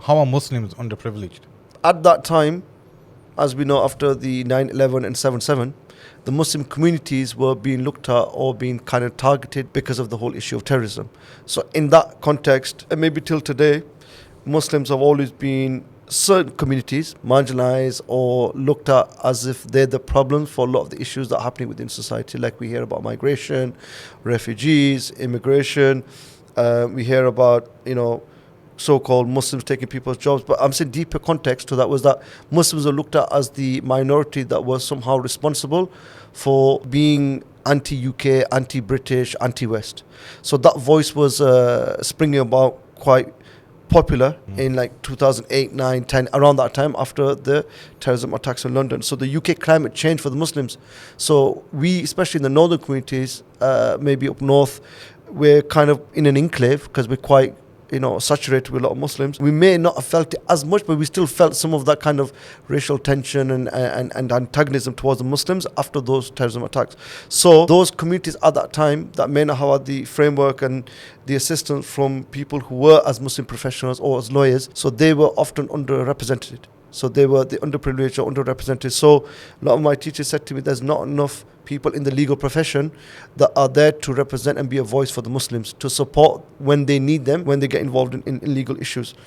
How are Muslims underprivileged? At that time, as we know, after the 9/11 and 7/7, the Muslim communities were being looked at or being kind of targeted because of the whole issue of terrorism. So in that context, and maybe till today, Muslims have always been certain communities marginalized or looked at as if they're the problem for a lot of the issues that are happening within society. Like we hear about migration, refugees, immigration. We hear about, so-called Muslims taking people's jobs. But I'm saying deeper context to that was that Muslims are looked at as the minority that was somehow responsible for being anti-UK, anti-British, anti-West. So that voice was springing about quite popular in like 2008, 9, 10, around that time after the terrorism attacks in London. So the UK climate changed for the Muslims. So we, especially in the northern communities, maybe up north, we're kind of in an enclave because we're quite saturated with a lot of Muslims. We may not have felt it as much, but we still felt some of that kind of racial tension and antagonism towards the Muslims after those terrorism attacks. So those communities at that time that may not have had the framework and the assistance from people who were as Muslim professionals or as lawyers, so they were often underrepresented. So they were the underprivileged or underrepresented. So a lot of my teachers said to me, there's not enough people in the legal profession that are there to represent and be a voice for the Muslims, to support when they need them, when they get involved in legal issues.